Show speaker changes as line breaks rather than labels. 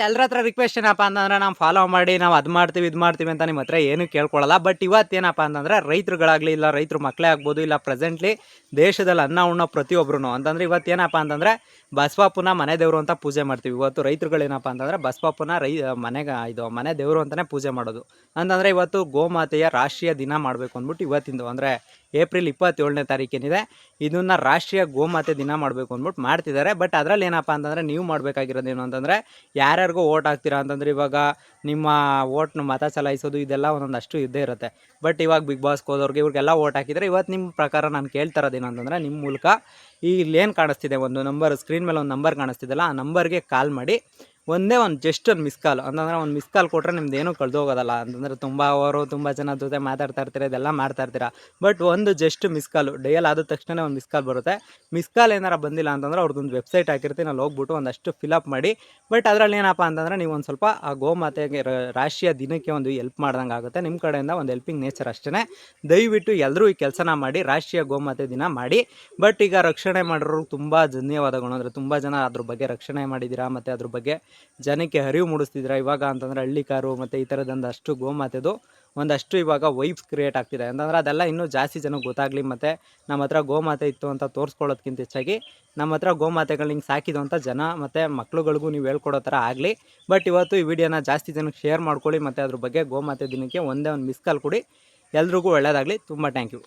ಎಲ್ಲರ ಹತ್ರ ರಿಕ್ವೆಸ್ಟ್ ಏನಪ್ಪ ಅಂತಂದ್ರೆ ನಾವು ಫಾಲೋ ಮಾಡಿ ನಾವು ಅದು ಮಾಡ್ತೀವಿ ಇದು ಮಾಡ್ತೀವಿ ಅಂತ ನಿಮ್ಮ ಹತ್ರ ಏನು ಕೇಳ್ಕೊಳ್ಳಲ್ಲ. ಬಟ್ ಇವತ್ತೇನಪ್ಪ ಅಂತಂದರೆ ರೈತರುಗಳಾಗಲಿ ಇಲ್ಲ ರೈತರು ಮಕ್ಕಳೇ ಆಗ್ಬೋದು ಇಲ್ಲ ಪ್ರೆಸೆಂಟ್ಲಿ ದೇಶದಲ್ಲಿ ಅನ್ನ ಉಣ್ಣೋ ಪ್ರತಿಯೊಬ್ಬರು ಅಂತಂದರೆ ಇವತ್ತೇನಪ್ಪ ಅಂತಂದರೆ ಬಸವಪ್ಪನ ಮನೆ ದೇವರು ಅಂತ ಪೂಜೆ ಮಾಡ್ತೀವಿ. ಇವತ್ತು ರೈತರುಗಳೇನಪ್ಪ ಅಂತಂದರೆ ಬಸವಪ್ಪನ ಮನೆ ದೇವರು ಅಂತಲೇ ಪೂಜೆ ಮಾಡೋದು. ಅಂತಂದರೆ ಇವತ್ತು ಗೋಮಾತೆಯ ರಾಷ್ಟ್ರೀಯ ದಿನ ಮಾಡಬೇಕು ಅಂದ್ಬಿಟ್ಟು ಇವತ್ತಿಂದು ಅಂದರೆ ಏಪ್ರಿಲ್ 27ನೇ ತಾರೀಕೇನಿದೆ ಇದನ್ನು ರಾಷ್ಟ್ರೀಯ ಗೋಮಾತೆ ದಿನ ಮಾಡಬೇಕು ಅಂದ್ಬಿಟ್ಟು ಮಾಡ್ತಿದ್ದಾರೆ. ಬಟ್ ಅದರಲ್ಲಿ ಏನಪ್ಪ ಅಂತಂದರೆ ನೀವು ಮಾಡಬೇಕಾಗಿರೋದೇನು ಅಂತಂದರೆ ಯಾರ್ಯಾರಿಗೂ ಓಟ್ ಹಾಕ್ತೀರಾ ಅಂತಂದರೆ ಇವಾಗ ನಿಮ್ಮ ಓಟ್ನ ಮತ ಚಲಾಯಿಸೋದು ಇದೆಲ್ಲ ಒಂದೊಂದಷ್ಟು ಇದ್ದೇ ಇರುತ್ತೆ. ಬಟ್ ಇವಾಗ ಬಿಗ್ ಬಾಸ್ಗೆ ಹೋದವ್ರಿಗೆ ಇವ್ರಿಗೆಲ್ಲ ಓಟ್ ಹಾಕಿದರೆ ಇವತ್ತು ನಿಮ್ಮ ಪ್ರಕಾರ ನಾನು ಕೇಳ್ತಾ ಇರೋದೇನು ಅಂತಂದರೆ ನಿಮ್ಮ ಮೂಲಕ ಇಲ್ಲೇನು ಕಾಣಿಸ್ತಿದೆ ಒಂದು ನಂಬರ್ ಸ್ಕ್ರೀನ್ ಮೇಲೆ ಒಂದು ನಂಬರ್ ಕಾಣಿಸ್ತಿದೆಲ್ಲ ಆ ನಂಬರ್ಗೆ ಕಾಲ್ ಮಾಡಿ ಜಸ್ಟ್ ಒಂದು ಮಿಸ್ ಕಾಲ್ ಅಂತಂದರೆ ಒಂದು ಮಿಸ್ ಕಾಲ್ ಕೊಟ್ಟರೆ ನಿಮ್ದು ಏನೂ ಕಳೆದೋಗೋದಲ್ಲ. ಅಂತಂದರೆ ತುಂಬ ಜನ ಜೊತೆ ಮಾತಾಡ್ತಾ ಇರ್ತೀರ ಇದೆಲ್ಲ ಮಾಡ್ತಾ ಇರ್ತೀರ. ಬಟ್ ಒಂದು ಜಸ್ಟ್ ಮಿಸ್ ಕಾಲು ಡಯಲ್ ಆದ ತಕ್ಷಣ ಒಂದು ಮಿಸ್ ಕಾಲ್ ಬರುತ್ತೆ. ಮಿಸ್ ಕಾಲ್ ಏನಾರು ಬಂದಿಲ್ಲ ಅಂತಂದರೆ ಅವ್ರದ್ದೊಂದು ವೆಬ್ಸೈಟ್ ಹಾಕಿರ್ತೀನಿ ಅಲ್ಲಿ ಹೋಗ್ಬಿಟ್ಟು ಒಂದಷ್ಟು ಫಿಲಪ್ ಮಾಡಿ. ಬಟ್ ಅದರಲ್ಲಿ ಏನಪ್ಪ ಅಂತಂದರೆ ನೀವು ಒಂದು ಸ್ವಲ್ಪ ಆ ಗೋಮಾತೆಗೆ ರಾಷ್ಟ್ರೀಯ ದಿನಕ್ಕೆ ಒಂದು ಹೆಲ್ಪ್ ಮಾಡ್ದಂಗೆ ಆಗುತ್ತೆ. ನಿಮ್ಮ ಕಡೆಯಿಂದ ಒಂದು ಹೆಲ್ಪಿಂಗ್ ನೇಚರ್ ಅಷ್ಟೇ. ದಯವಿಟ್ಟು ಎಲ್ಲರೂ ಈ ಕೆಲಸನ ಮಾಡಿ ರಾಷ್ಟ್ರೀಯ ಗೋಮಾತೆ ದಿನ ಮಾಡಿ. ಬಟ್ ಈಗ ರಕ್ಷಣೆ ಮಾಡಿರೋರು ತುಂಬ ಧನ್ಯವಾದಗಳು. ಅಂದರೆ ತುಂಬ ಜನ ಅದ್ರ ಬಗ್ಗೆ ರಕ್ಷಣೆ ಮಾಡಿದ್ದೀರಾ ಮತ್ತು ಅದ್ರ ಬಗ್ಗೆ ಜನಕ್ಕೆ ಅರಿವು ಮೂಡಿಸ್ತಿದ್ದೀರಾ. ಇವಾಗ ಅಂತಂದರೆ ಹಳ್ಳಿಕಾರು ಮತ್ತು ಈ ಥರದೊಂದಷ್ಟು ಗೋಮಾತೆದು ಒಂದಷ್ಟು ಇವಾಗ ವೈಬ್ಸ್ ಕ್ರಿಯೇಟ್ ಆಗ್ತಿದೆ. ಅಂತಂದರೆ ಅದೆಲ್ಲ ಇನ್ನೂ ಜಾಸ್ತಿ ಜನಕ್ಕೆ ಗೊತ್ತಾಗಲಿ ಮತ್ತು ನಮ್ಮ ಹತ್ರ ಗೋಮಾತೆ ಇತ್ತು ಅಂತ ತೋರಿಸ್ಕೊಳ್ಳೋದಕ್ಕಿಂತ ಹೆಚ್ಚಾಗಿ ನಮ್ಮ ಹತ್ರ ಗೋಮಾತೆಗಳು ಹಿಂಗೆ ಸಾಕಿದ್ದು ಅಂತ ಜನ ಮತ್ತು ಮಕ್ಳುಗಳಿಗೂ ನೀವು ಹೇಳ್ಕೊಡೋ ಥರ ಆಗಲಿ. ಬಟ್ ಇವತ್ತು ಈ ವಿಡಿಯೋನ ಜಾಸ್ತಿ ಜನಕ್ಕೆ ಶೇರ್ ಮಾಡ್ಕೊಳ್ಳಿ ಮತ್ತು ಅದ್ರ ಬಗ್ಗೆ ಗೋಮಾತೆ ದಿನಕ್ಕೆ ಒಂದೇ ಒಂದು ಮಿಸ್ ಕಾಲ್ ಕೊಡಿ. ಎಲ್ರಿಗೂ ಒಳ್ಳೆಯದಾಗಲಿ. ತುಂಬ ಥ್ಯಾಂಕ್ ಯು.